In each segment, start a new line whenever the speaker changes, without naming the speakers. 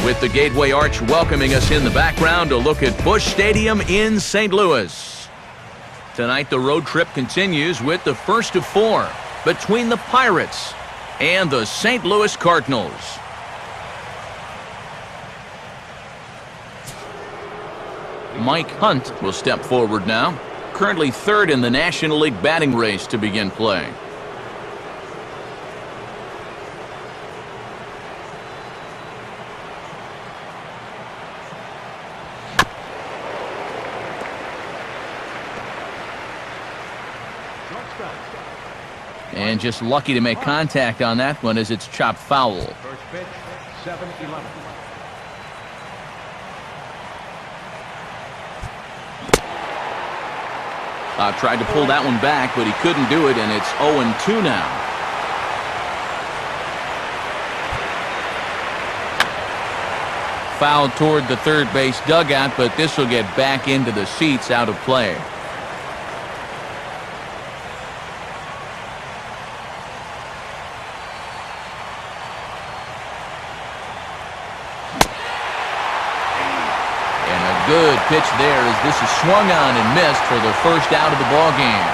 with the Gateway Arch welcoming us in the background to look at Busch Stadium in St. Louis. Tonight, the road trip continues with the first of four between the Pirates and the St. Louis Cardinals. Mike Hunt will step forward now, currently third in the National League batting race to begin play. And just lucky to make contact on that one as it's chopped foul.
First pitch, 7-11.
Tried to pull that one back, but he couldn't do it, and it's 0-2 now. Foul toward the third base dugout, but this will get back into the seats, out of play. Good pitch there as this is swung on and missed for the first out of the ball game.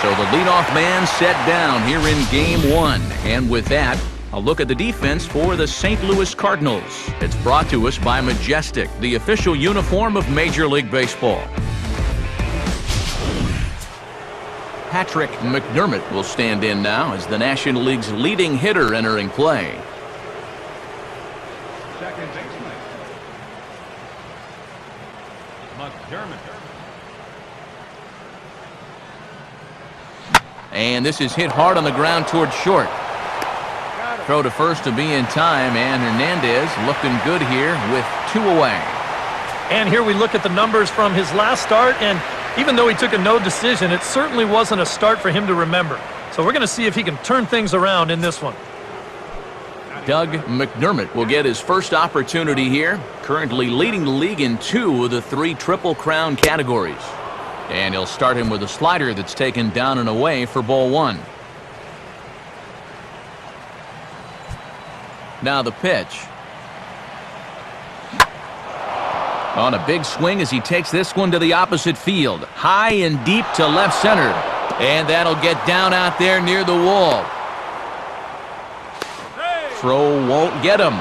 So the leadoff man set down here in game one. And with that, a look at the defense for the St. Louis Cardinals. It's brought to us by Majestic, the official uniform of Major League Baseball. Patrick McDermott will stand in now as the National League's leading hitter entering play.
Second baseman, McDermott.
And this is hit hard on the ground toward short. Throw to first to be in time, and Hernandez looking good here with 2 away.
And here we look at the numbers from his last start, and even though he took a no decision, it certainly wasn't a start for him to remember. So we're going to see if he can turn things around in this one.
Doug McDermott will get his first opportunity here, currently leading the league in 2 of the 3 Triple Crown categories. And he'll start him with a slider that's taken down and away for ball 1. Now the pitch. On a big swing as he takes this one to the opposite field. High and deep to left center. And that'll get down out there near the wall. Throw won't get him.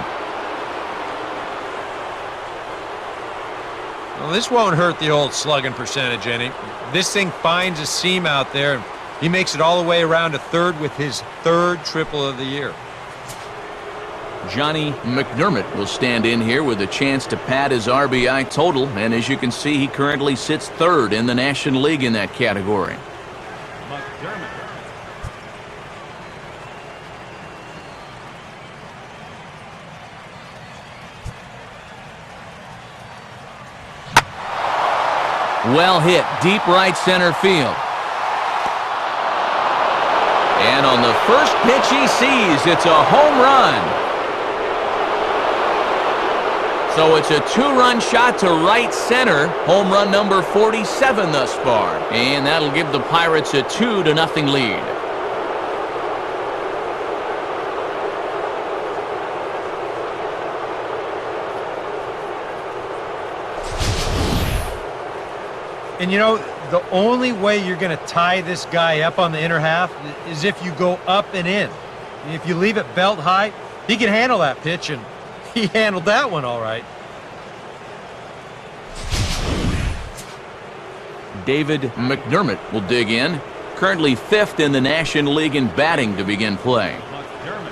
Well, this won't hurt the old slugging percentage any. This thing finds a seam out there. He makes it all the way around to third with his 3rd triple of the year.
Johnny McDermott will stand in here with a chance to pad his RBI total, and as you can see, he currently sits 3rd in the National League in that category.
McDermott.
Well hit, deep right center field. And on the first pitch he sees, it's a home run. So it's a 2-run shot to right center, home run number 47 thus far. And that'll give the Pirates a 2-0 lead.
And you know, the only way you're going to tie this guy up on the inner half is if you go up and in. And if you leave it belt high, he can handle that pitch, and he handled that one all right.
David McDermott will dig in, currently 5th in the National League in batting to begin play.
McDermott.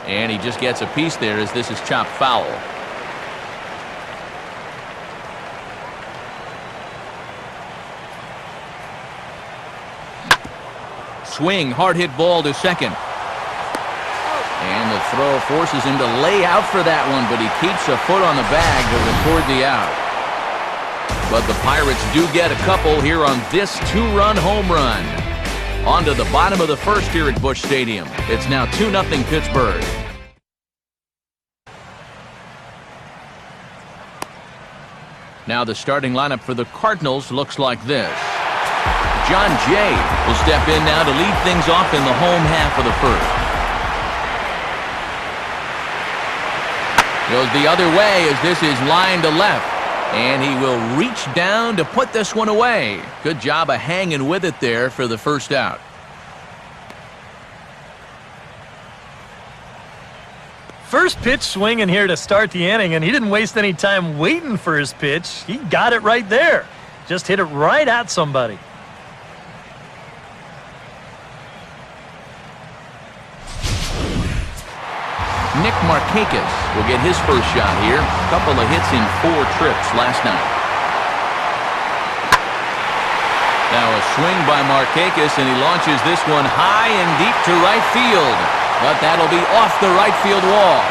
And he just gets a piece there as this is chopped foul. Swing, hard hit ball to second. And the throw forces him to lay out for that one, but he keeps a foot on the bag to record the out. But the Pirates do get a couple here on this 2-run home run. On to the bottom of the first here at Busch Stadium. It's now 2-0 Pittsburgh. Now the starting lineup for the Cardinals looks like this. John Jay will step in now to lead things off in the home half of the first. Goes the other way as this is line to left. And he will reach down to put this one away. Good job of hanging with it there for the first out.
First pitch swinging here to start the inning, and he didn't waste any time waiting for his pitch. He got it right there. Just hit it right at somebody.
Nick Markakis will get his first shot here. A couple of hits in 4 trips last night. Now a swing by Markakis, and he launches this one high and deep to right field. But that'll be off the right field wall.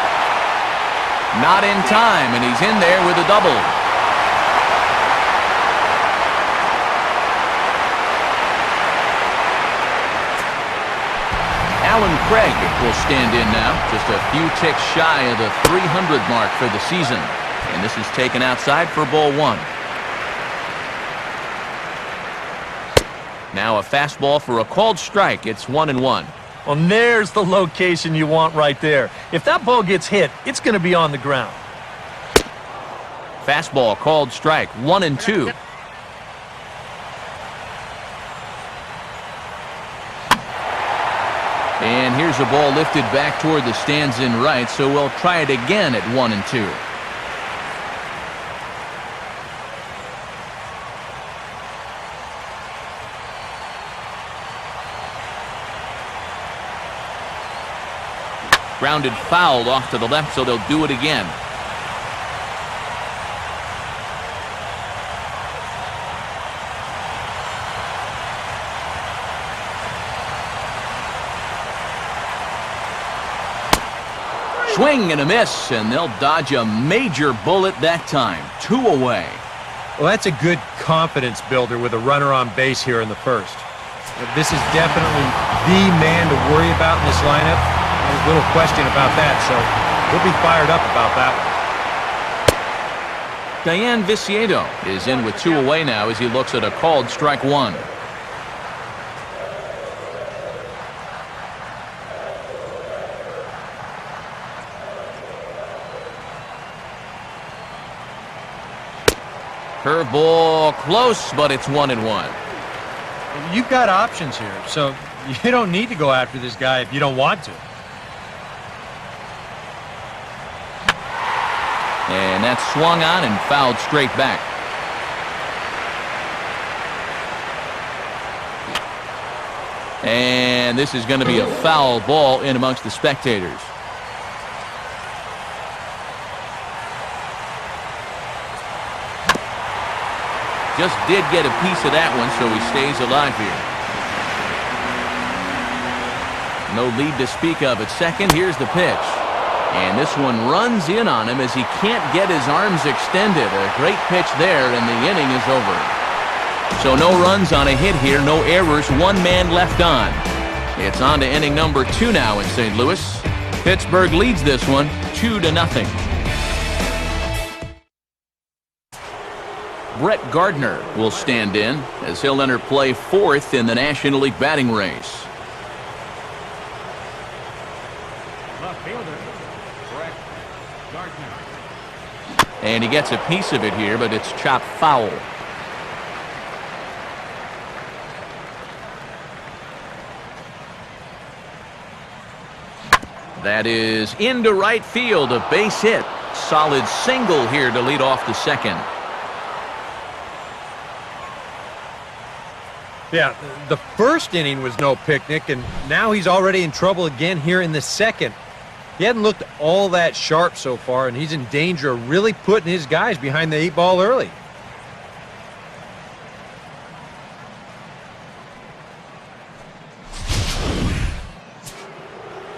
Not in time, and he's in there with a double. Alan Craig will stand in now, just a few ticks shy of the 300 mark for the season. And this is taken outside for ball 1. Now a fastball for a called strike. It's 1-1.
Well, there's the location you want right there. If that ball gets hit, it's going to be on the ground.
Fastball called strike, 1-2. And here's a ball lifted back toward the stands in right, so we'll try it again at 1-2. Grounded foul off to the left, so they'll do it again. Swing and a miss, and they'll dodge a major bullet that time. 2 away.
Well, that's a good confidence builder with a runner on base here in the first. This is definitely the man to worry about in this lineup. There's little question about that, so he'll be fired up about that one.
Diane Viciedo is in with 2 away now as he looks at a called strike 1. Curveball close, but it's 1-1.
You've got options here, so you don't need to go after this guy if you don't want to.
And that's swung on and fouled straight back. And this is going to be a foul ball in amongst the spectators. Just did get a piece of that one, so he stays alive here. No lead to speak of at second. Here's the pitch. And this one runs in on him as he can't get his arms extended. A great pitch there, and the inning is over. So no runs on a hit here, no errors, 1 man left on. It's on to inning number 2 now in St. Louis. Pittsburgh leads this one 2-0. Brett Gardner will stand in as he'll enter play 4th in the National League batting race.
Left fielder, Brett Gardner.
And he gets a piece of it here, but it's chopped foul. That is into right field, a base hit. Solid single here to lead off the second.
Yeah, the first inning was no picnic, and now he's already in trouble again here in the second. He hadn't looked all that sharp so far, and he's in danger of really putting his guys behind the 8 ball early.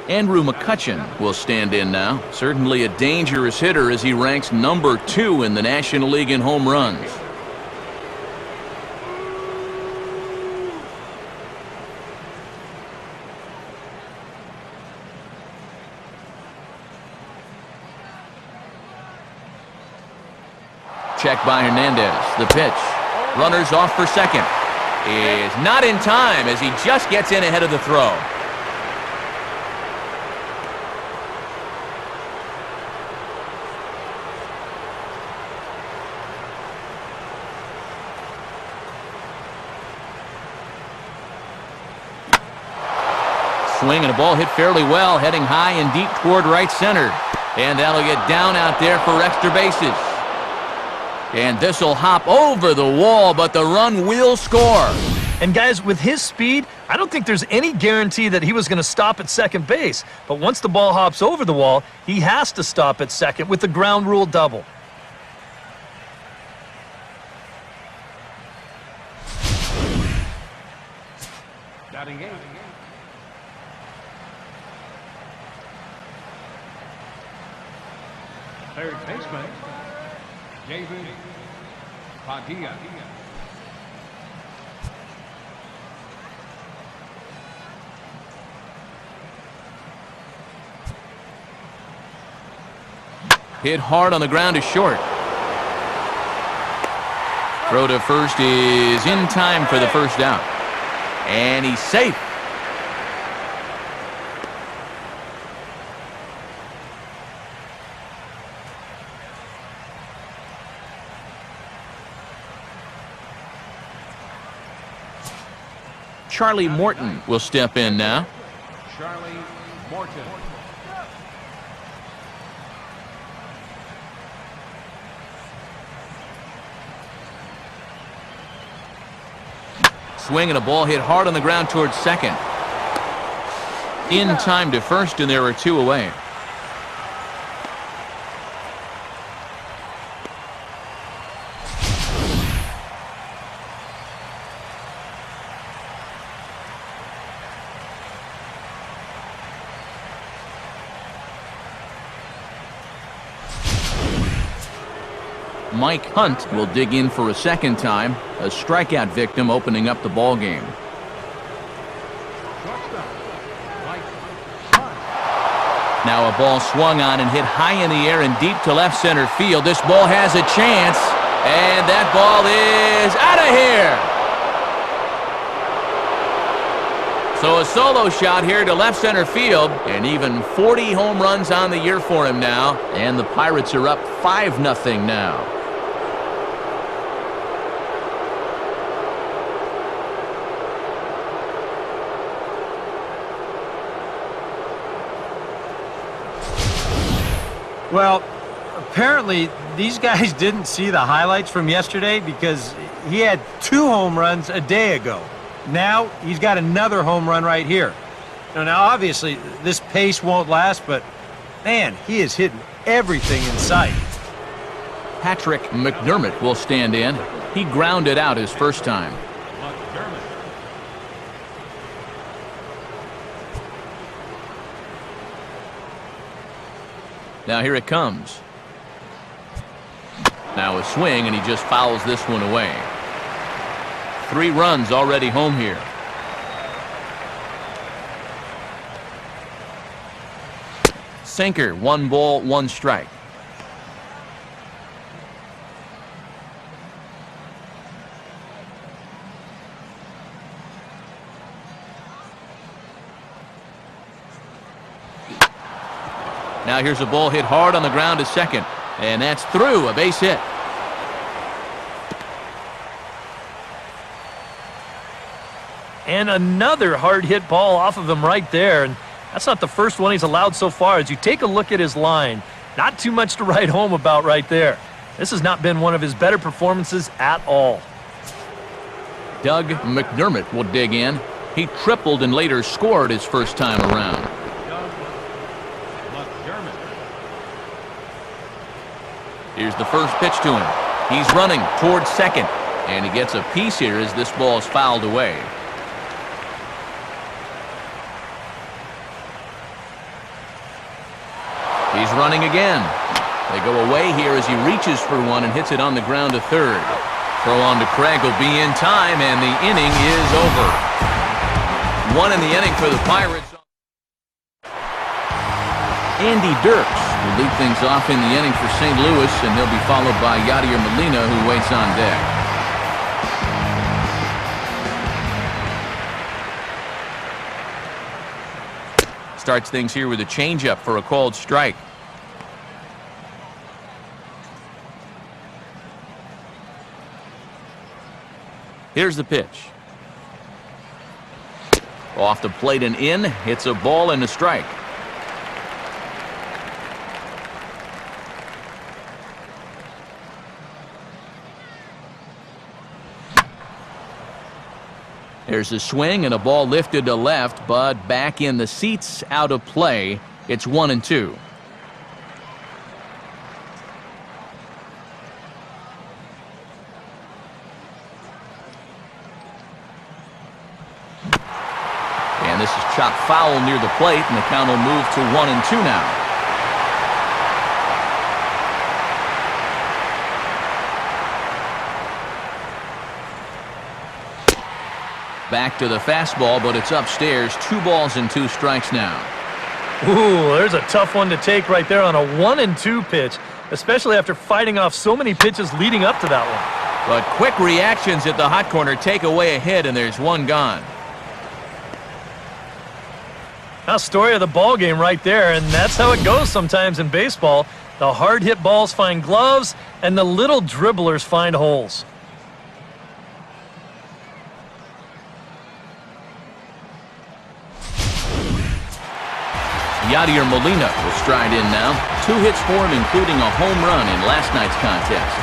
Andrew McCutchen will stand in now. Certainly a dangerous hitter as he ranks number 2 in the National League in home runs. Check by Hernandez. The pitch. Runners off for second. Is not in time as he just gets in ahead of the throw. Swing and a ball hit fairly well, heading high and deep toward right center. And that'll get down out there for extra bases. And this will hop over the wall, but the run will score.
And guys, with his speed, I don't think there's any guarantee that he was going to stop at second base. But once the ball hops over the wall, he has to stop at second with the ground rule double.
Batting eight. Third baseman, David Padilla.
Hit hard on the ground is short. Throw to first is in time for the first out. And he's safe. Charlie Morton will step in now.
Charlie Morton.
Swing and a ball hit hard on the ground towards second. In time to first, and there are two away. Mike Hunt will dig in for a second time, a strikeout victim opening up the ball game. Now a ball swung on and hit high in the air and deep to left center field. This ball has a chance, and that ball is out of here. So a solo shot here to left center field, and even 40 home runs on the year for him now, and the Pirates are up 5-0 now.
Well, apparently these guys didn't see the highlights from yesterday because he had 2 home runs a day ago. Now he's got another home run right here. Now obviously this pace won't last, but man, he is hitting everything in sight.
Patrick McDermott will stand in. He grounded out his first time. Now here it comes. Now a swing, and he just fouls this one away. 3 runs already home here. Sinker, 1 ball, 1 strike. Now here's a ball hit hard on the ground to second, and that's through, a base hit.
And another hard hit ball off of him right there, and that's not the first one he's allowed so far. As you take a look at his line, not too much to write home about right there. This has not been one of his better performances at all.
Doug McDermott will dig in. He tripled and later scored his first time around. Here's the first pitch to him. He's running towards second, and he gets a piece here as this ball is fouled away. He's running again. They go away here as he reaches for one and hits it on the ground to third. Throw on to Craig will be in time, and the inning is over. 1 in the inning for the Pirates. Andy Dirks will lead things off in the inning for St. Louis, and he'll be followed by Yadier Molina, who waits on deck. Starts things here with a changeup for a called strike. Here's the pitch. Off the plate and in. It's a ball and a strike. There's a swing and a ball lifted to left, but back in the seats, out of play. It's 1-2. And this is chopped foul near the plate, and the count will move to 1-2 now. Back to the fastball, but it's upstairs. 2 balls and 2 strikes now.
Ooh, there's a tough one to take right there on a 1-2 pitch, especially after fighting off so many pitches leading up to that one.
But quick reactions at the hot corner take away a hit, and there's 1 gone.
Now, story of the ball game right there, and that's how it goes sometimes in baseball. The hard hit balls find gloves, and the little dribblers find holes.
Yadier Molina will stride in now. 2 hits for him, including a home run in last night's contest.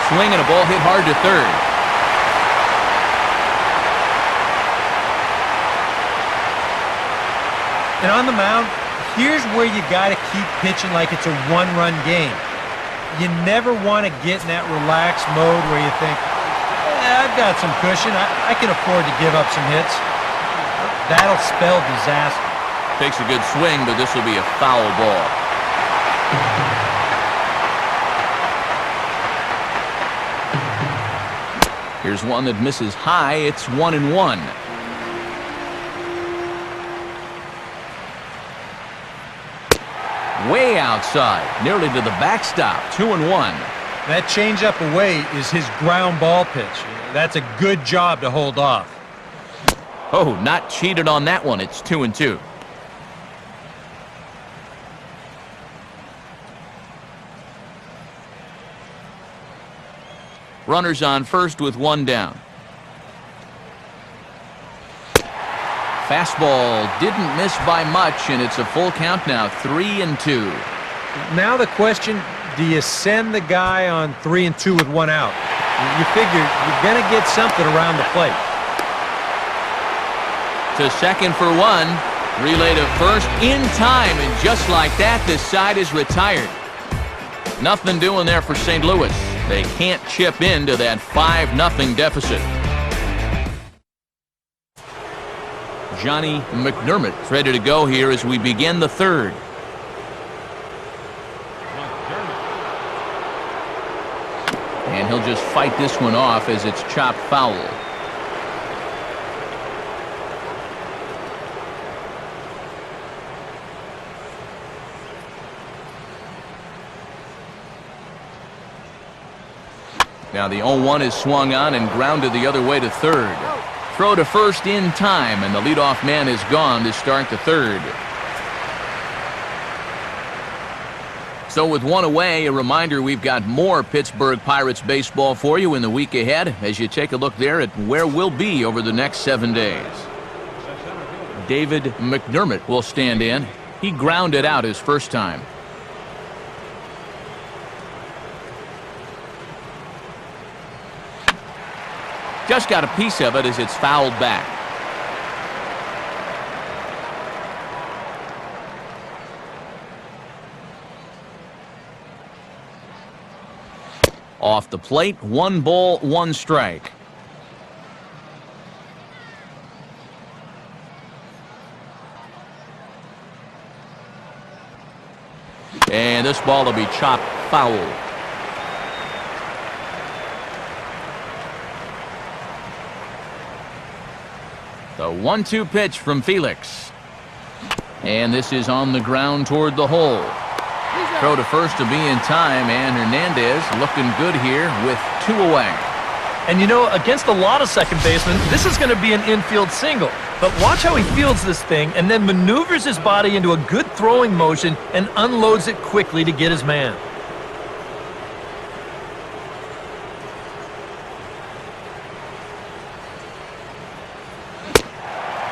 Swing and a ball hit hard to third.
And on the mound, here's where you got to keep pitching like it's a 1-run game. You never want to get in that relaxed mode where you think, I've got some cushion. I can afford to give up some hits. That'll spell disaster.
Takes a good swing, but this will be a foul ball. Here's one that misses high. It's 1-1. Way outside, nearly to the backstop. 2-1.
That changeup away is his ground ball pitch. That's a good job to hold off.
Oh, not cheated on that one. It's 2-2. Runners on first with 1 down. Fastball didn't miss by much, and it's a full count now, 3-2.
Now the question, do you send the guy on 3-2 with 1 out? You figure you're going to get something around the plate.
To second for 1. Relay to first in time, and just like that, this side is retired. Nothing doing there for St. Louis. They can't chip into that 5-0 deficit. Johnny McDermott's ready to go here as we begin the third. And he'll just fight this one off as it's chopped foul. Now the 0-1 is swung on and grounded the other way to third. Throw to first in time, and the leadoff man is gone to start the third. So with 1 away, a reminder we've got more Pittsburgh Pirates baseball for you in the week ahead as you take a look there at where we'll be over the next 7 days. David McDermott will stand in. He grounded out his first time. Just got a piece of it as it's fouled back. Off the plate, 1 ball, 1 strike. And this ball will be chopped foul. The 1-2 pitch from Felix. And this is on the ground toward the hole. Throw to first to be in time, and Hernandez looking good here with 2 away.
And you know, against a lot of second basemen, this is going to be an infield single. But watch how he fields this thing and then maneuvers his body into a good throwing motion and unloads it quickly to get his man.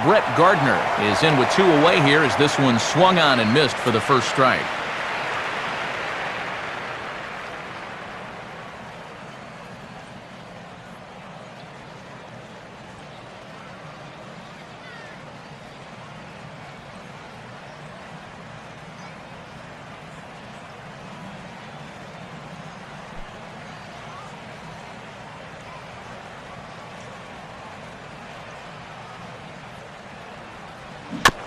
Brett Gardner is in with 2 away here as this one swung on and missed for the first strike.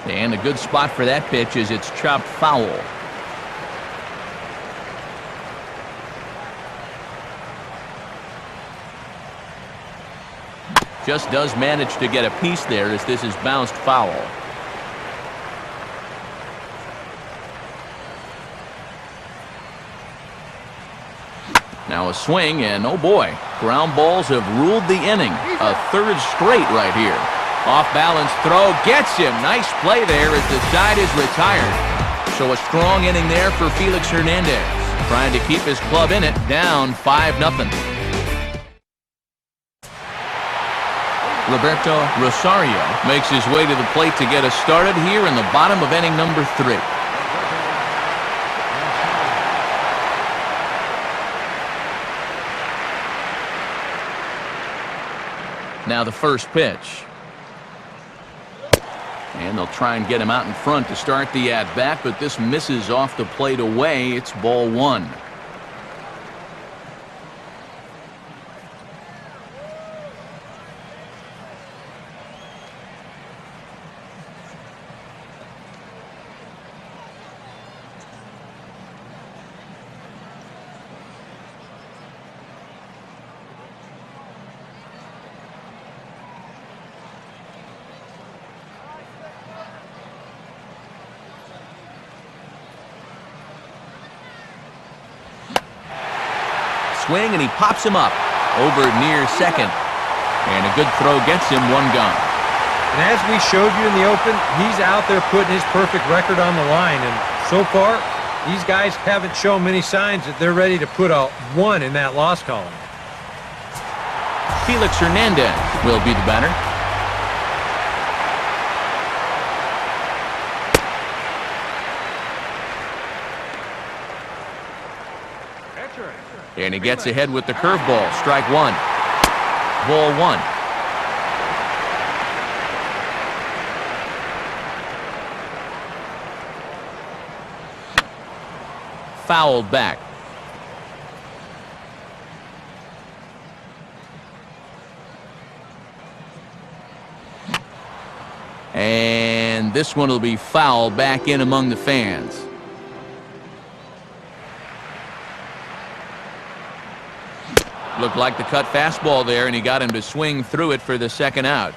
And a good spot for that pitch is it's chopped foul. Just does manage to get a piece there as this is bounced foul. Now a swing, and oh boy, ground balls have ruled the inning. A third straight right here. Off balance throw gets him. Nice play there as the side is retired. So a strong inning there for Felix Hernandez. Trying to keep his club in it, down 5-0. Roberto Rosario makes his way to the plate to get us started here in the bottom of inning number 3. Now the first pitch. And they'll try and get him out in front to start the at-bat, but this misses off the plate away. It's ball 1. Swing, and he pops him up over near second. And a good throw gets him 1 gone.
And as we showed you in the open, he's out there putting his perfect record on the line. And so far, these guys haven't shown many signs that they're ready to put a 1 in that loss column.
Felix Hernandez will be the batter. And he gets ahead with the curveball. Strike 1. Ball 1. Fouled back. And this one will be fouled back in among the fans. Looked like the cut fastball there, and he got him to swing through it for the second out.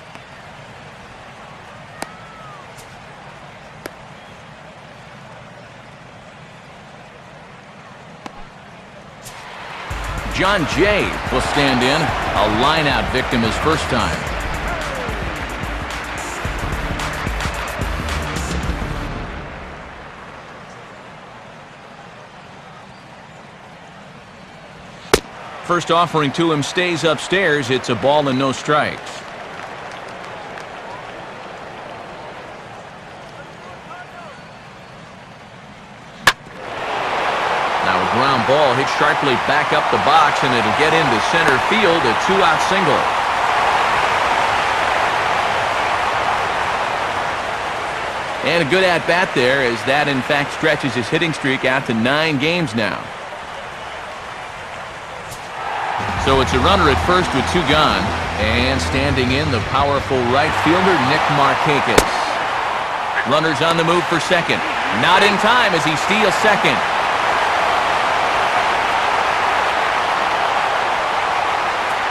John Jay will stand in. A line-out victim his first time. First offering to him stays upstairs. It's a ball and no strikes. Now a ground ball hit sharply back up the box, and it'll get into center field. A 2-out single. And a good at-bat there, as that in fact stretches his hitting streak out to 9 games now. So it's a runner at first with 2 gone. And standing in, the powerful right fielder, Nick Markakis. Runners on the move for second. Not in time as he steals second.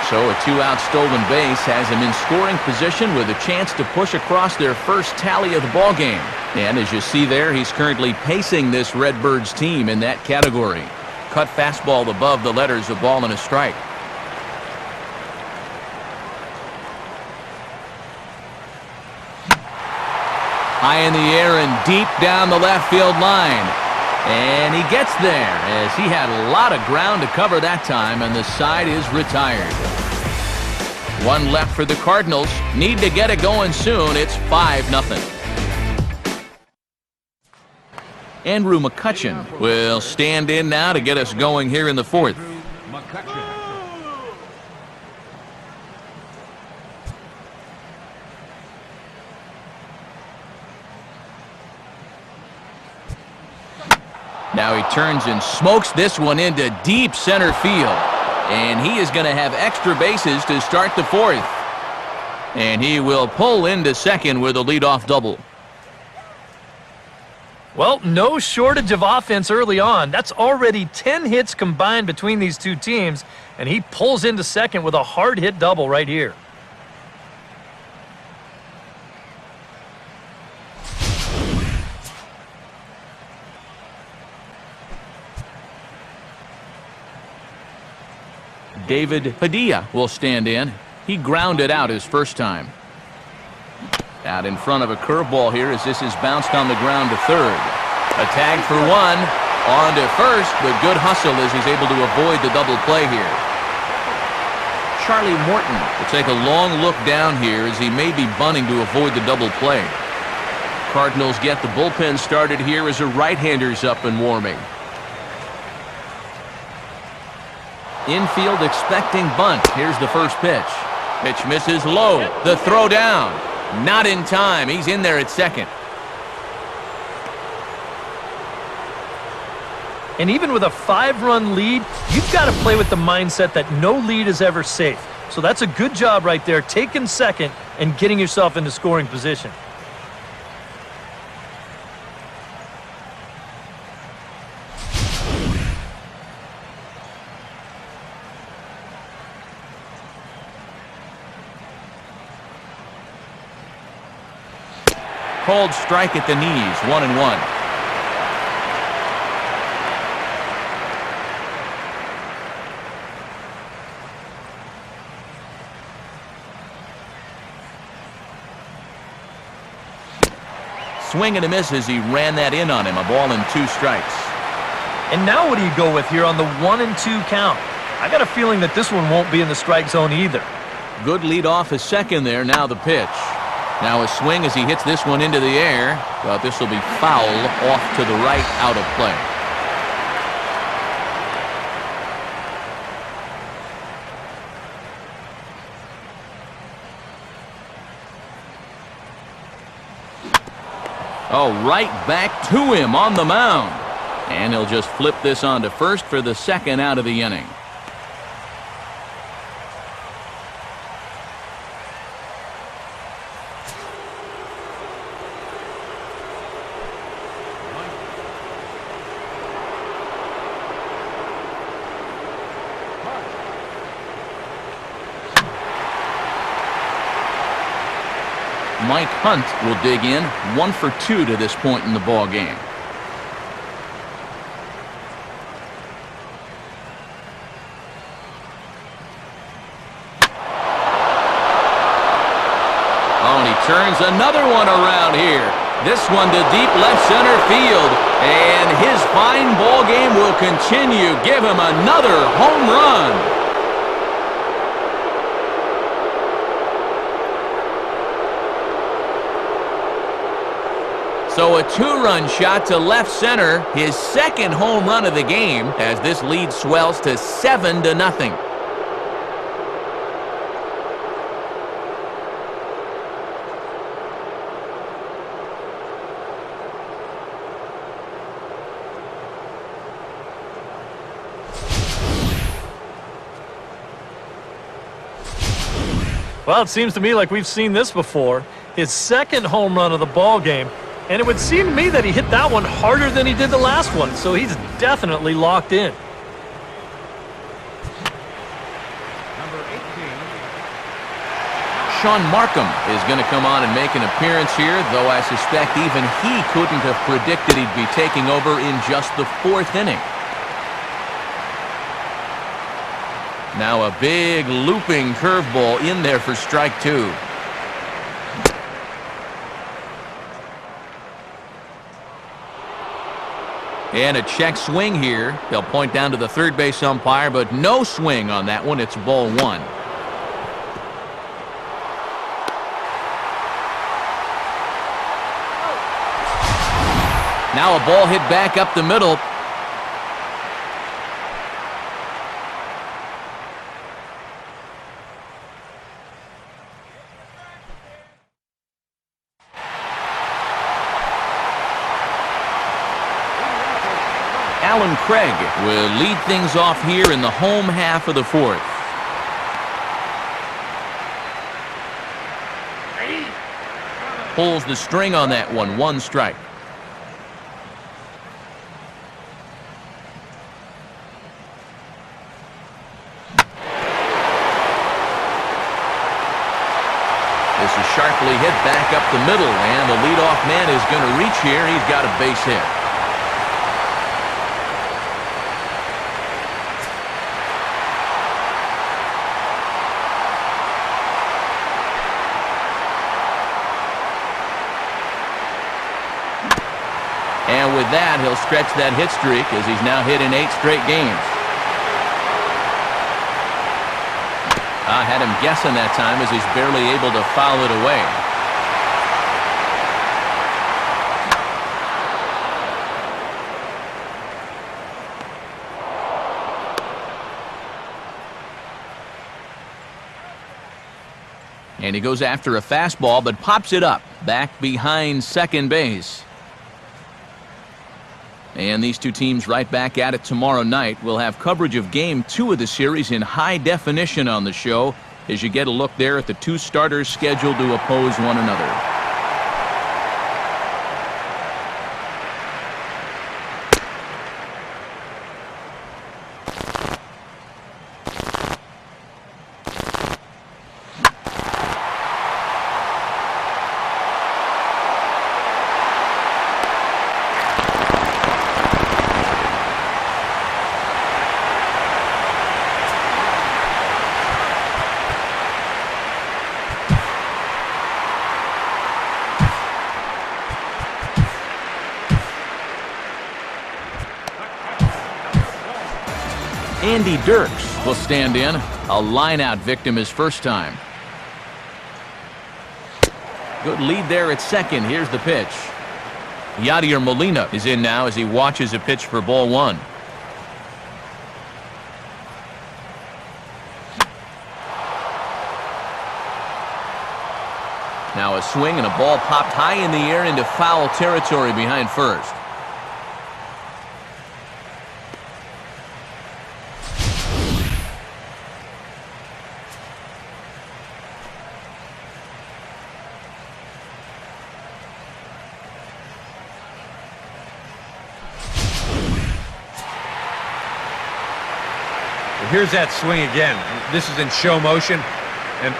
So a 2-out stolen base has him in scoring position with a chance to push across their first tally of the ball game. And as you see there, he's currently pacing this Redbirds team in that category. Cut fastball above the letters, a ball and a strike. High in the air and deep down the left field line. And he gets there as he had a lot of ground to cover that time, and the side is retired. One left for the Cardinals. Need to get it going soon. It's 5-0. Andrew McCutchen will stand in now to get us going here in the fourth.
McCutchen.
Now he turns and smokes this one into deep center field. And he is going to have extra bases to start the fourth. And he will pull into second with a leadoff double.
Well, no shortage of offense early on. That's already 10 hits combined between these two teams. And he pulls into second with a hard hit double right here.
David Padilla will stand in. He grounded out his first time. Out in front of a curveball here as this is bounced on the ground to third. A tag for one. On to first, but good hustle as he's able to avoid the double play here. Charlie Morton will take a long look down here as he may be bunting to avoid the double play. Cardinals get the bullpen started here as a right-hander's up and warming. Infield expecting bunt. Here's the first pitch. Pitch misses low. The throw down. Not in time. He's in there at second.
And even with a 5-run lead, you've got to play with the mindset that no lead is ever safe. So that's a good job right there, taking second and getting yourself into scoring position.
Cold strike at the knees, 1-1. Swing and a miss as he ran that in on him. A ball and 2 strikes.
And now what do you go with here on the 1-2 count? I got a feeling that this one won't be in the strike zone either.
Good lead off his second there. Now the pitch. Now a swing as he hits this one into the air, but this will be foul off to the right, out of play. Oh, right back to him on the mound. And he'll just flip this on to first for the second out of the inning. Mike Hunt will dig in, 1 for 2 to this point in the ball game. Oh, and he turns another one around here. This one to deep left center field, and his fine ball game will continue. Give him another home run. So a 2-run shot to left center, his second home run of the game, as this lead swells to 7-0.
Well, it seems to me like we've seen this before. His second home run of the ball game. And it would seem to me that he hit that one harder than he did the last one, so he's definitely locked in.
Number 18.
Sean Markham is going to come on and make an appearance here, though I suspect even he couldn't have predicted he'd be taking over in just the 4th inning. Now a big looping curveball in there for strike 2. And a check swing here. They'll point down to the third base umpire, but no swing on that one. It's ball 1. Now a ball hit back up the middle. Alan Craig will lead things off here in the home half of the 4th. Pulls the string on that one. 1 strike. This is sharply hit back up the middle, and the leadoff man is going to reach here. He's got a base hit. And with that, he'll stretch that hit streak as he's now hit in 8 straight games. I had him guessing that time as he's barely able to foul it away. And he goes after a fastball, but pops it up back behind second base. And these two teams right back at it tomorrow night. We'll have coverage of Game 2 of the series in high definition on the show as you get a look there at the 2 starters scheduled to oppose one another. Andy Dirks will stand in. A line-out victim his first time. Good lead there at second. Here's the pitch. Yadier Molina is in now as he watches a pitch for ball 1. Now a swing and a ball popped high in the air into foul territory behind first.
Here's that swing again. This is in show motion, and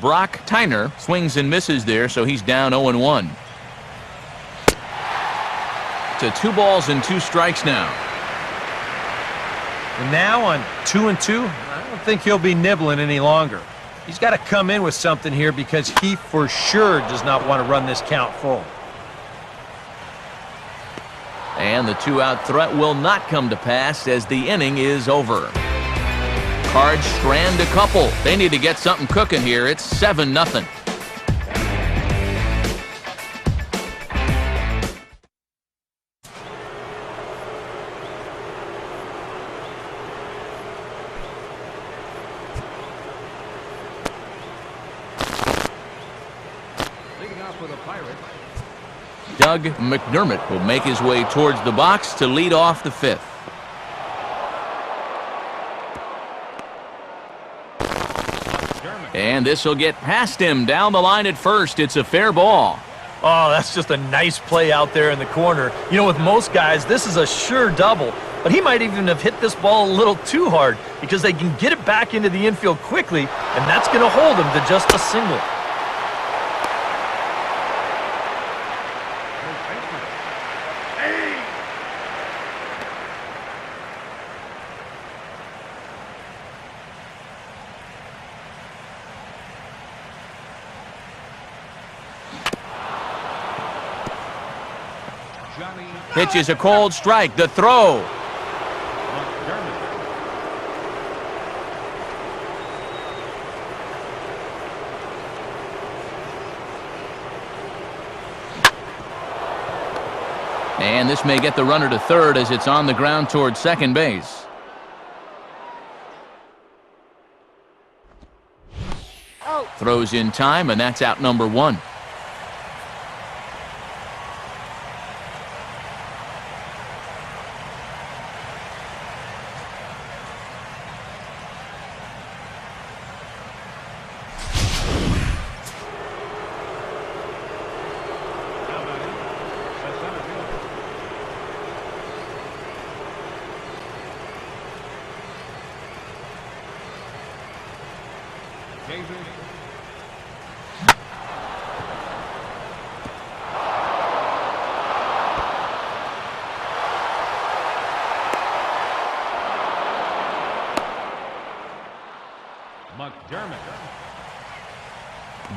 Brock Tyner swings and misses there, so he's down 0-1. To 2 balls and 2 strikes now.
And now on 2-2, I don't think he'll be nibbling any longer. He's got to come in with something here because he for sure does not want to run this count full.
And the 2-out threat will not come to pass as the inning is over. Cards strand a couple. They need to get something cooking here. It's 7-0.
Leading off for the Pirates,
Doug McDermott will make his way towards the box to lead off the fifth. And this will get past him down the line at first. It's a fair ball.
Oh, that's just a nice play out there in the corner. You know, with most guys, this is a sure double. But he might even have hit this ball a little too hard because they can get it back into the infield quickly, and that's going to hold him to just a single.
Pitches a cold strike. The throw. And this may get the runner to third as it's on the ground towards second base. Throws in time, and that's out number one.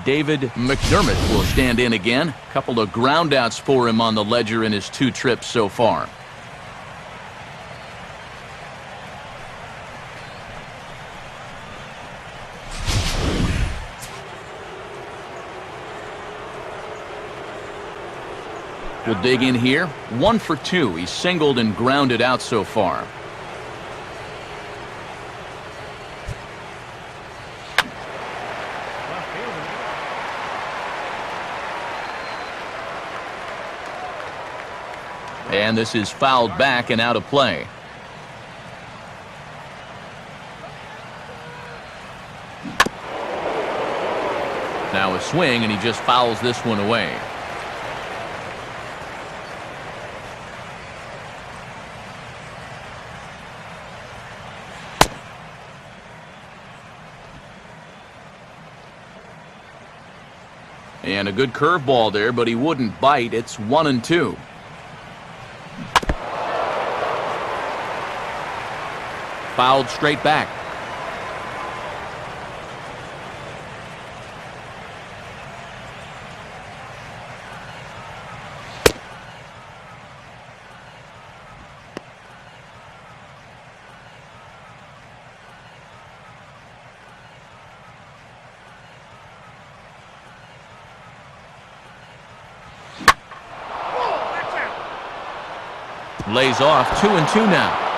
David McDermott will stand in again. A couple of groundouts for him on the ledger in his 2 trips so far. We'll dig in here. 1 for 2. He's singled and grounded out so far. And this is fouled back and out of play. Now a swing, and he just fouls this one away. And a good curveball there, but he wouldn't bite. It's 1-2. Fouled straight back. Lays off. 2-2 now.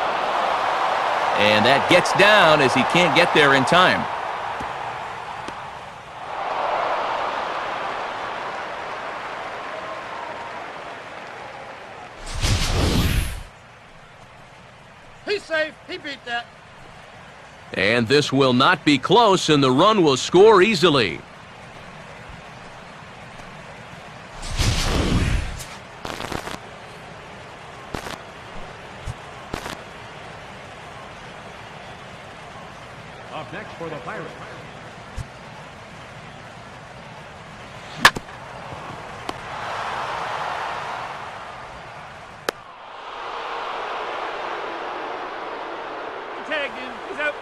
And that gets down as he can't get there in time.
He's safe. He beat that.
And this will not be close, and the run will score easily.
up next for the Pirates.
Tagged in. He's out.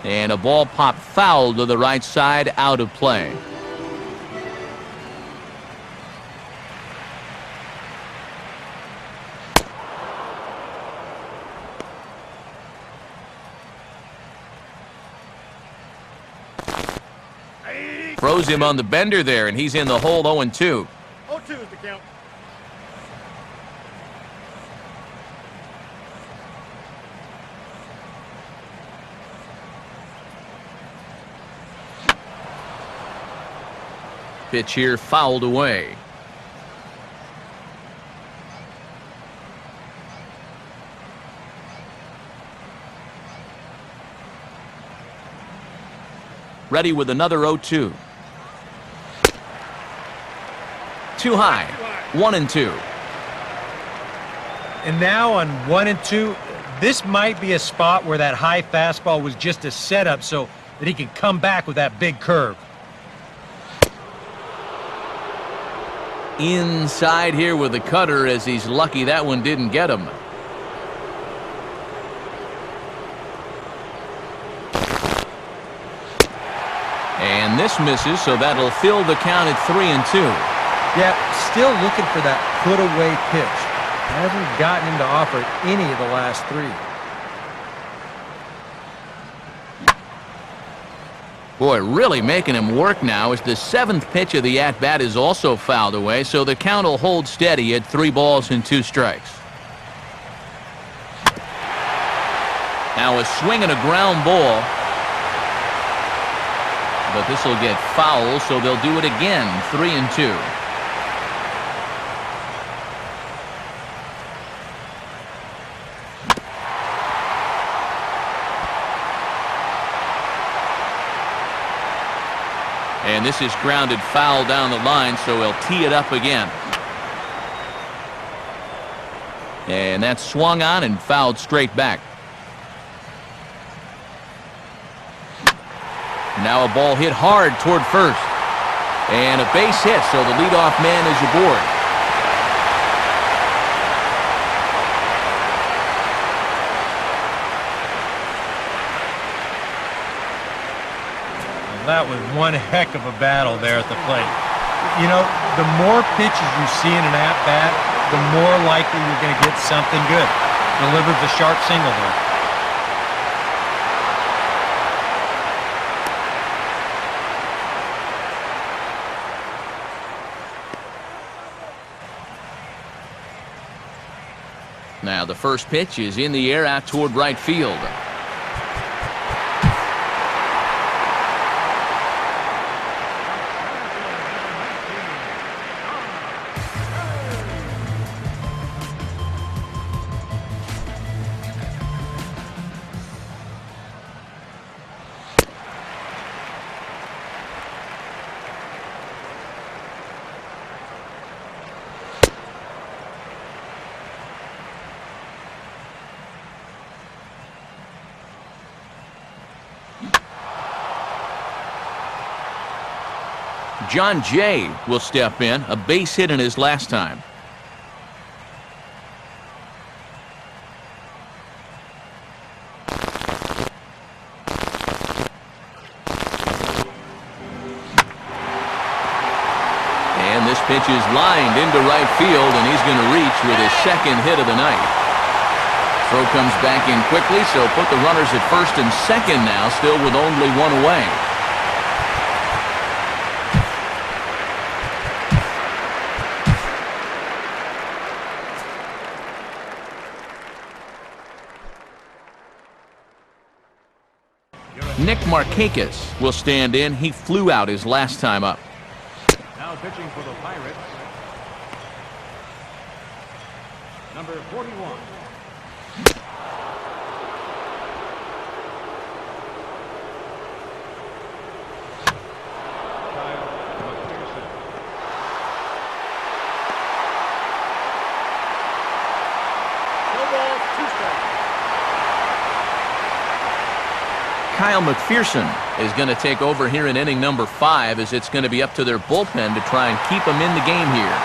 And a ball popped foul to the right side, out of play. Throws him on the bender there, and he's in the hole 0-2.
0-2 is the count.
Pitch here fouled away. Ready with another 0-2. Too high. 1-2.
And now on 1-2, this might be a spot where that high fastball was just a setup so that he can come back with that big curve.
Inside here with the cutter, as he's lucky that one didn't get him. And this misses, so that'll fill the count at 3-2.
Yeah, still looking for that put-away pitch. Hasn't gotten him to offer any of the last three.
Boy, really making him work now as the 7th pitch of the at-bat is also fouled away, so the count will hold steady at 3 balls and 2 strikes. Now a swing and a ground ball. But this will get foul, so they'll do it again, 3-2. And this is grounded foul down the line, so he'll tee it up again. And that's swung on and fouled straight back. Now a ball hit hard toward first. And a base hit, so the leadoff man is aboard.
That was one heck of a battle there at the plate. You know, the more pitches you see in an at-bat, the more likely you're going to get something good. Delivers a sharp single there.
Now the first pitch is in the air out toward right field. John Jay will step in, a base hit in his last time. And this pitch is lined into right field, and he's going to reach with his 2nd hit of the night. Throw comes back in quickly, so put the runners at first and second now, still with only 1 away. Nick Markakis will stand in. He flew out his last time up.
Now pitching for the Pirates, number 41.
Kyle McPherson is going to take over here in inning number 5, as it's going to be up to their bullpen to try and keep them in the game here.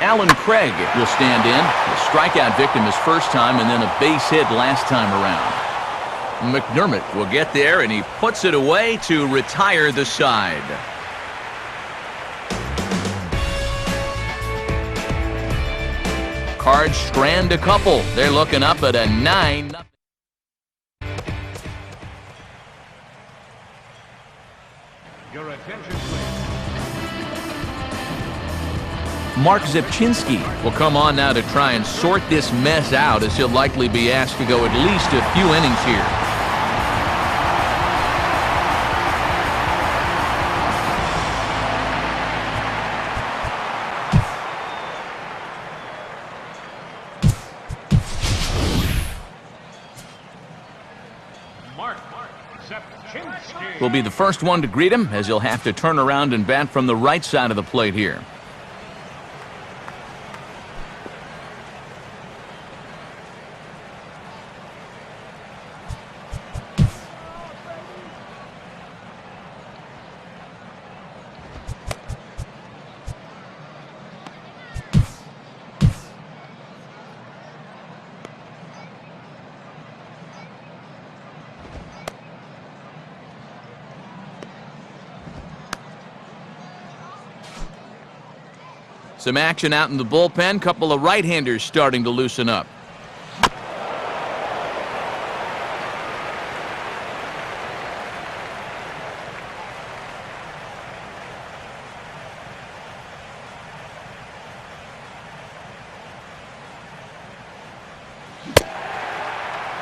Alan Craig will stand in. A strikeout victim his first time and then a base hit last time around. McDermott will get there, and he puts it away to retire the side. Cards strand a couple. They're looking up at a 9-0.
Your attention, please.
Mark Zepchinski will come on now to try and sort this mess out, as he'll likely be asked to go at least a few innings here.
Mark Zepchinski.
Will be the first one to greet him, as he'll have to turn around and bat from the right side of the plate here. Some action out in the bullpen. Couple of right-handers starting to loosen up.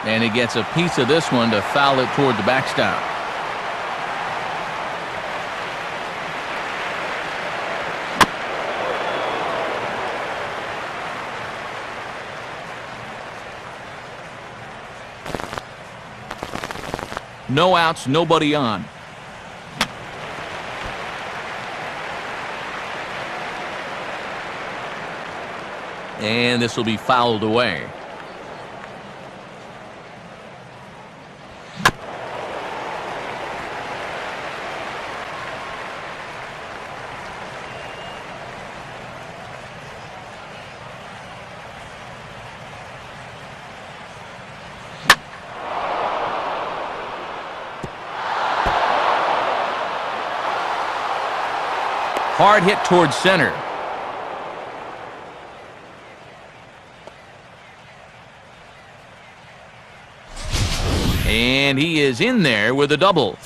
And he gets a piece of this one to foul it toward the backstop. No outs, nobody on. And this will be fouled away. Hard hit towards center. And he is in there with a double.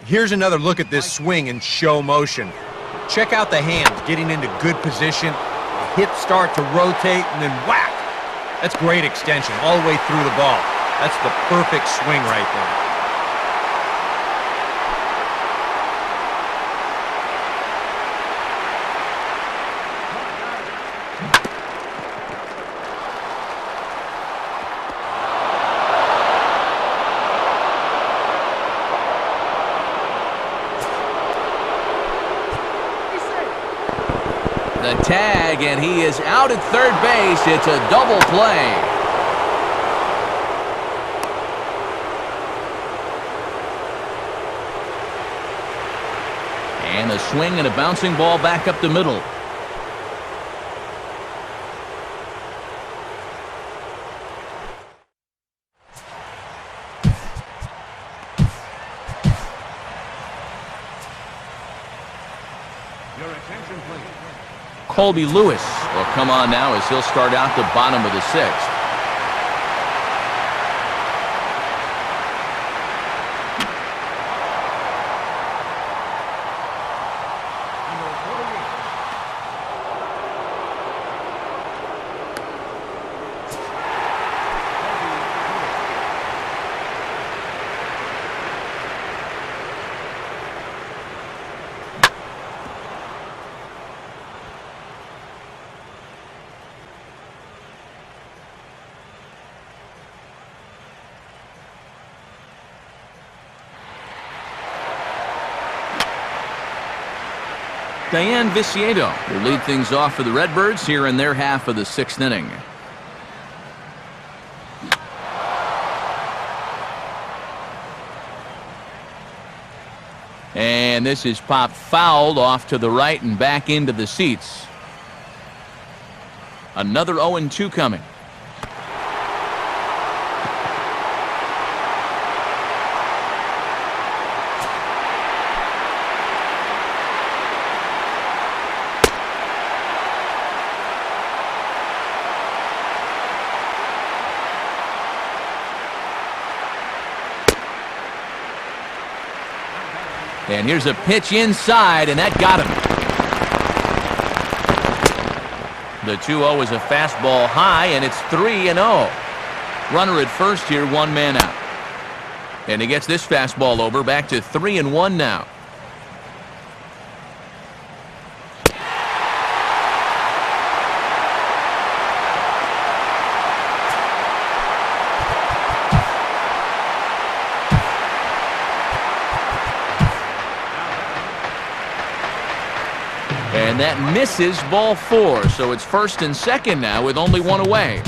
Here's another look at this swing in show motion. Check out the hands getting into good position. The hips start to rotate and then whack. That's great extension all the way through the ball. That's the perfect swing right there.
The tag, and he is out at third base. It's a double play. And a swing and a bouncing ball back up the middle.
Your attention, please.
Colby Lewis will come on now as he'll start out the bottom of the sixth. Diane Viciedo will lead things off for the Redbirds here in their half of the 6th inning. And this is popped fouled off to the right and back into the seats. Another 0-2 coming. And here's a pitch inside, and that got him. The 2-0 is a fastball high, and it's 3-0. Runner at first here, 1 man out. And he gets this fastball over, back to 3-1 now. And that misses, ball 4. So it's 1st and 2nd now with only 1 away.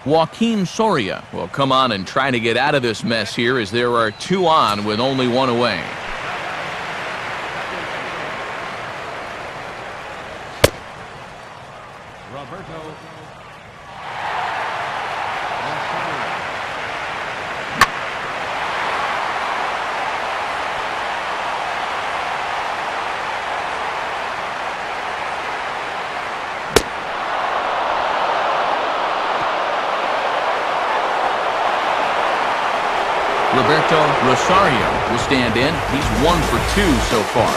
Joaquin Soria will come on and try to get out of this mess here as there are 2 on with only 1 away. Roberto Rosario will stand in. He's 1 for 2 so far.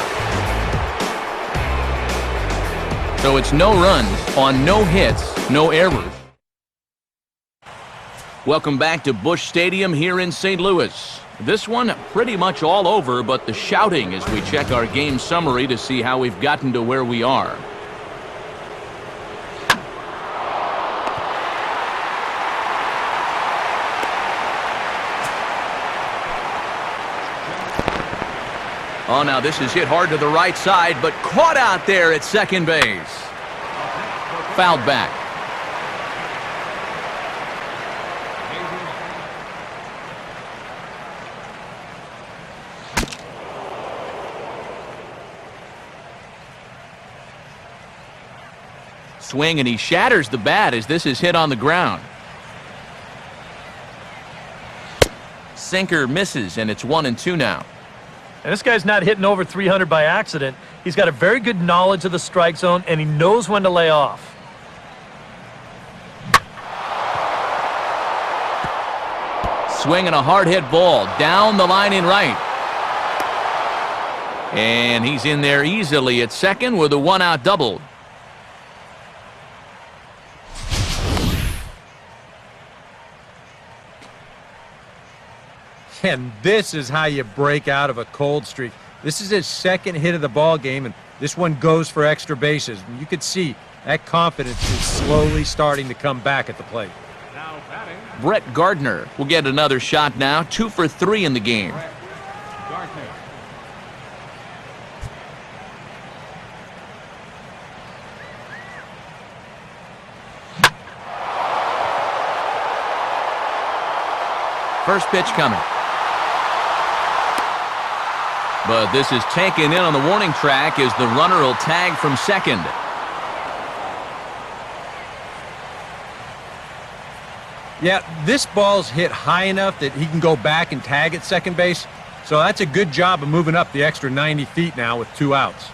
So it's no runs on no hits, no errors. Welcome back to Busch Stadium here in St. Louis. This one pretty much all over, but the shouting as we check our game summary to see how we've gotten to where we are. Oh, now this is hit hard to the right side, but caught out there at second base. Fouled back. Swing, and he shatters the bat as this is hit on the ground. Sinker misses, and it's 1-2 now.
And this guy's not hitting over 300 by accident. He's got a very good knowledge of the strike zone, and he knows when to lay off.
Swing and a hard hit ball down the line in right. And he's in there easily at second with a 1-out double.
And this is how you break out of a cold streak. This is his 2nd hit of the ball game, and this one goes for extra bases. You could see that confidence is slowly starting to come back at the plate.
Now batting,
Brett Gardner will get another shot now, 2 for 3 in the game.
Brett Gardner.
First pitch coming. But this is taken in on the warning track as the runner will tag from second.
Yeah, this ball's hit high enough that he can go back and tag at second base. So that's a good job of moving up the extra 90 feet now with 2 outs.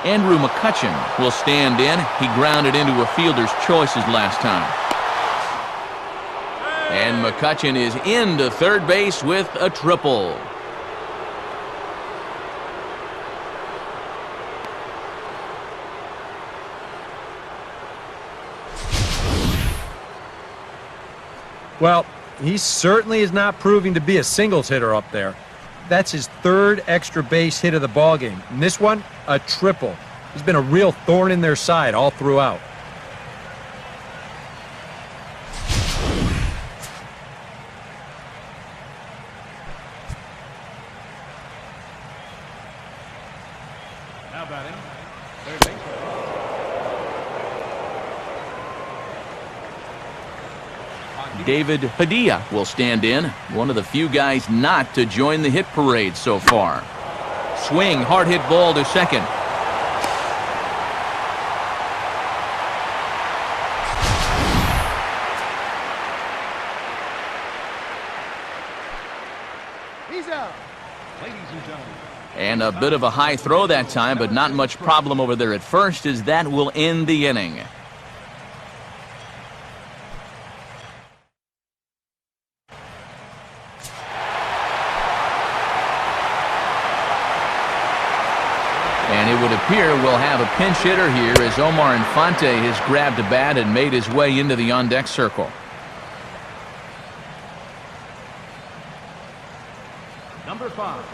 Andrew McCutcheon will stand in. He grounded into a fielder's choices last time. And McCutcheon is into third base with a triple.
Well, he certainly is not proving to be a singles hitter up there. That's his third extra base hit of the ballgame. And this one, a triple. He's been a real thorn in their side all throughout.
Now batting, third baseman.
David Padilla will stand in, one of the few guys not to join the hit parade so far. Swing, hard hit ball to second.
He's out.
Ladies and gentlemen.
And a bit of a high throw that time, but not much problem over there at first, as that will end the inning. And it would appear we'll have a pinch hitter here as Omar Infante has grabbed a bat and made his way into the on-deck circle.
Number 5.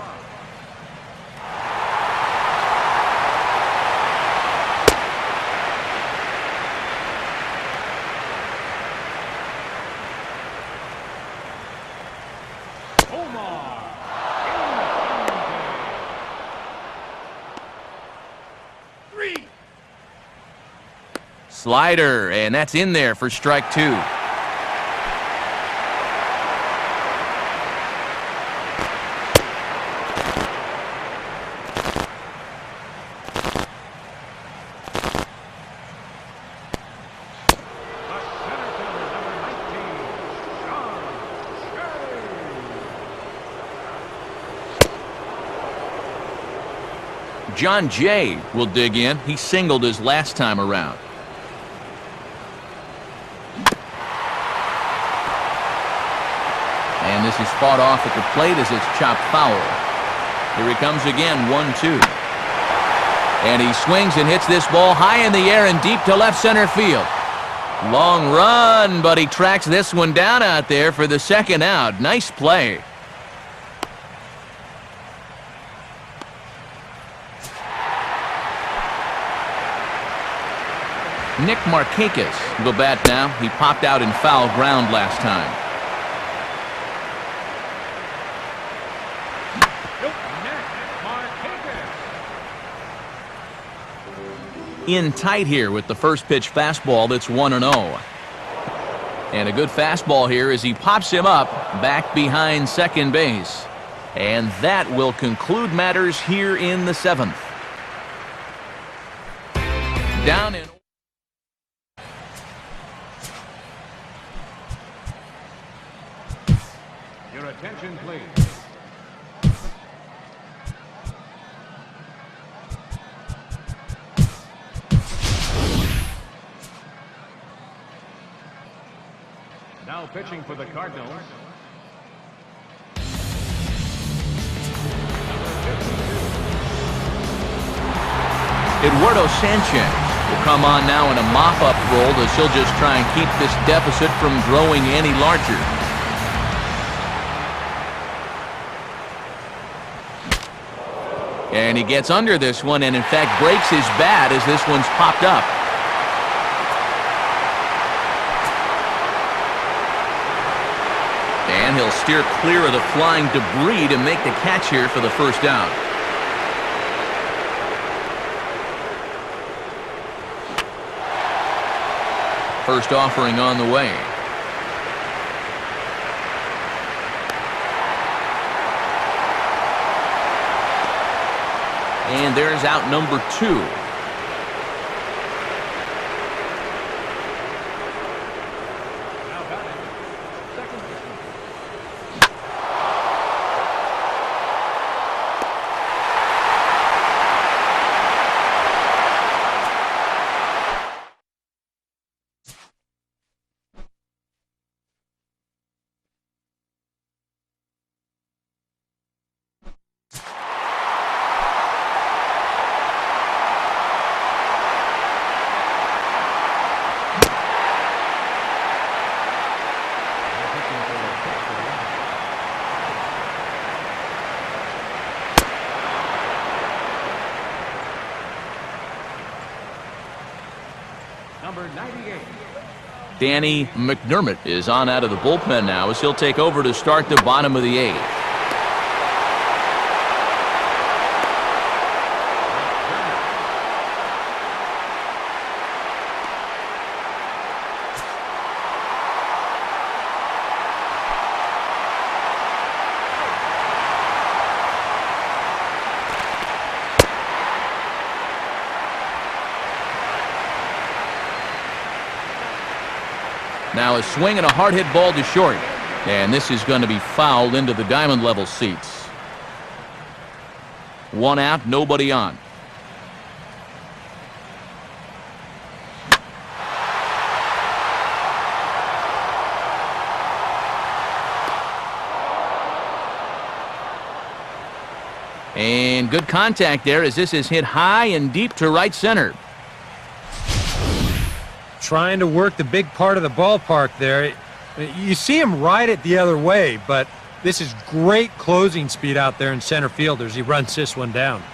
Omar.
Slider, and that's in there for strike 2. John Jay will dig in. He singled his last time around. And this is fought off at the plate as it's chopped foul. Here he comes again, 1-2. And he swings and hits this ball high in the air and deep to left center field. Long run, but he tracks this one down out there for the second out. Nice play. Nick Markakis will bat now. He popped out in foul ground last time. In tight here with the first pitch fastball that's 1-0. And a good fastball here as he pops him up back behind second base. And that will conclude matters here in the 7th. Down in...
Your attention, please. Now pitching for the Cardinals.
Eduardo Sanchez will come on now in a mop-up role as he'll just try and keep this deficit from growing any larger. And he gets under this one and in fact breaks his bat as this one's popped up. And he'll steer clear of the flying debris to make the catch here for the first out. First offering on the way. And there's out number 2.
98.
Danny McDermott is on out of the bullpen now as he'll take over to start the bottom of the 8th. Now a swing and a hard hit ball to short. And this is going to be fouled into the diamond level seats. 1 out, nobody on. And good contact there as this is hit high and deep to right center.
Trying to work the big part of the ballpark there. You see him ride it the other way, but this is great closing speed out there in center field as he runs this one down.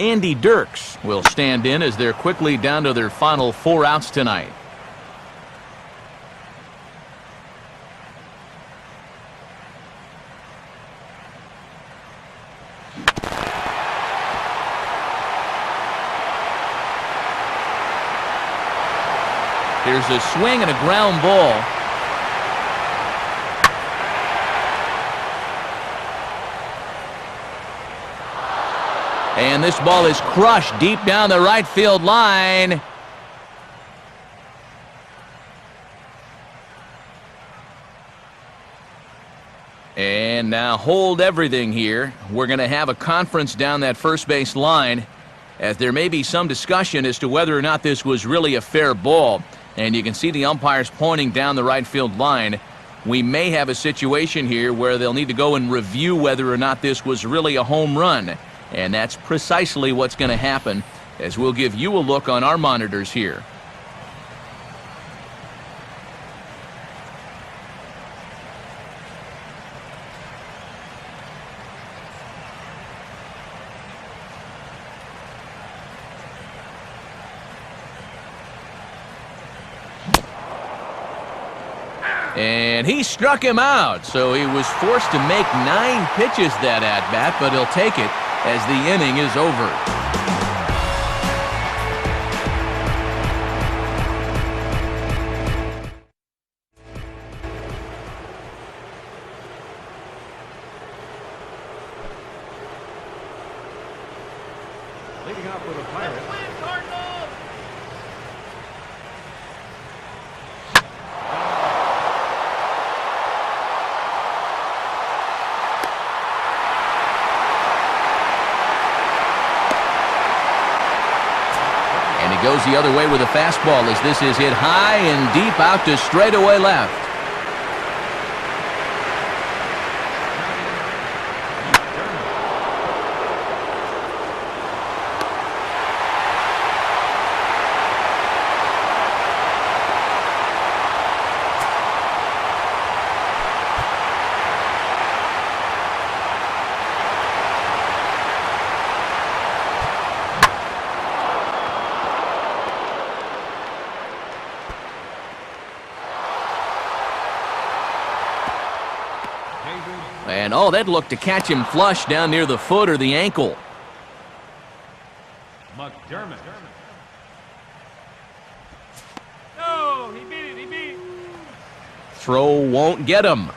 Andy Dirks will stand in as they're quickly down to their final 4 outs tonight. Here's a swing and a ground ball. And this ball is crushed deep down the right field line. And now hold everything here. We're going to have a conference down that first base line, as there may be some discussion as to whether or not this was really a fair ball. And you can see the umpires pointing down the right field line. We may have a situation here where they'll need to go and review whether or not this was really a home run. And that's precisely what's going to happen, as we'll give you a look on our monitors here. And he struck him out, so he was forced to make 9 pitches that at-bat, but he'll take it as the inning is over.
Leading off with a Pirate.
Goes the other way with a fastball as this is hit high and deep out to straightaway left. And oh, that looked to catch him flush down near the foot or the ankle.
McDermott.
No, he beat it, he beat it.
Throw won't get him.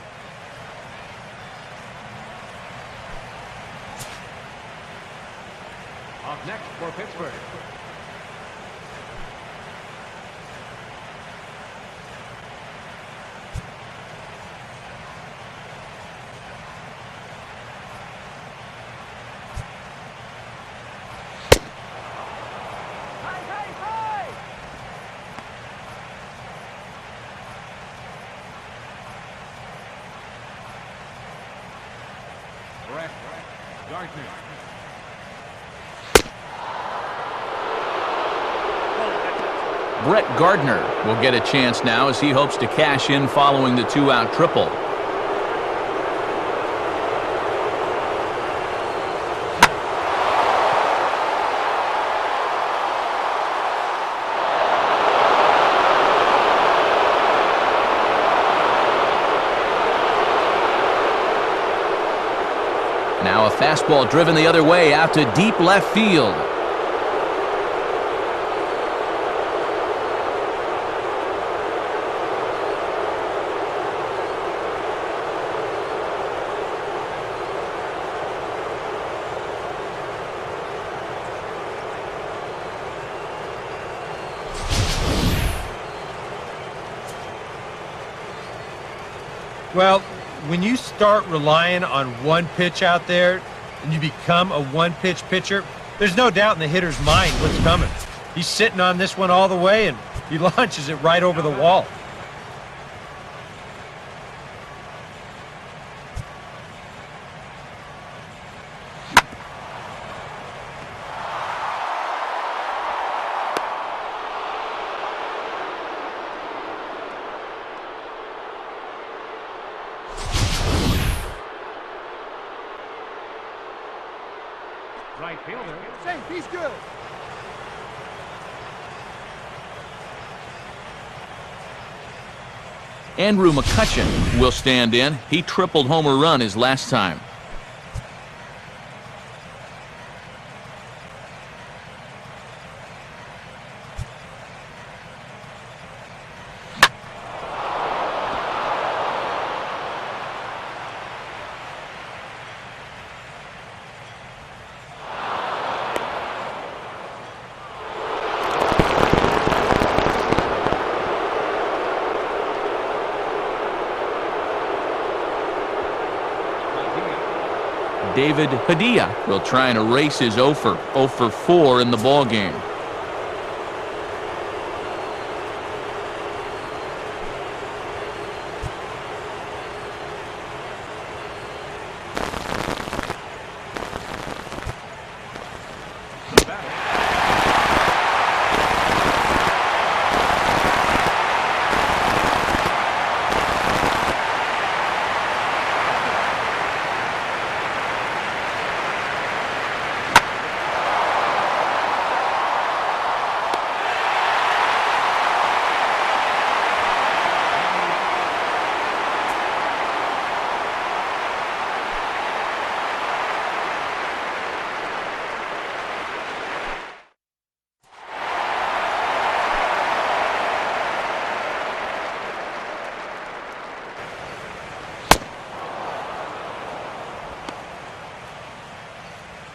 Gardner.
Brett Gardner will get a chance now as he hopes to cash in following the two-out triple. Now a fastball driven the other way out to deep left field.
Well, when you start relying on one pitch out there and you become a one-pitch pitcher, there's no doubt in the hitter's mind what's coming. He's sitting on this one all the way, and he launches it right over the wall.
Right fielder.
Safe, he's good.
Andrew McCutchen will stand in. He tripled homer run his last time. David Padilla will try and erase his 0 for 4 in the ballgame.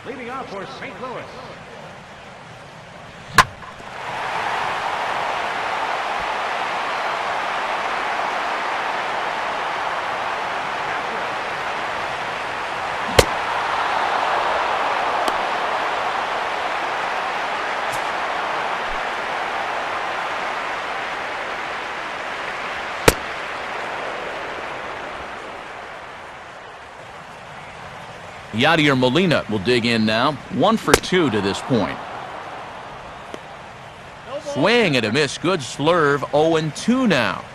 Leading off for St. Louis.
Yadier Molina will dig in now. 1 for 2 to this point. Swing and a miss. Good slurve. 0-2 now.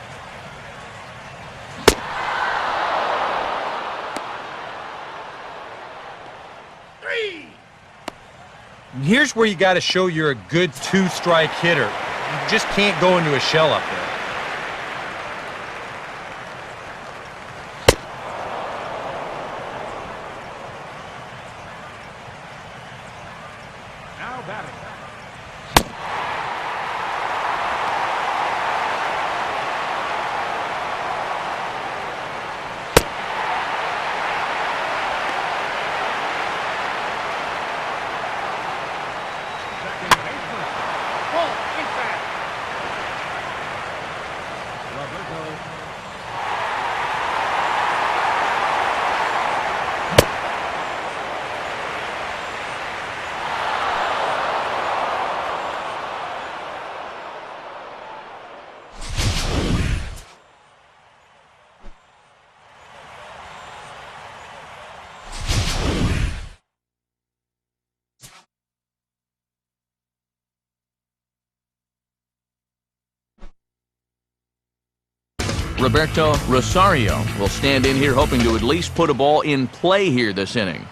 Here's where you got to show you're a good two-strike hitter. You just can't go into a shell up there.
Now batting. Second baseman. Ball, face back.
Roberto Rosario will stand in here hoping to at least put a ball in play here this inning.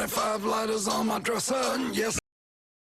Five lighters on my dresser, yes.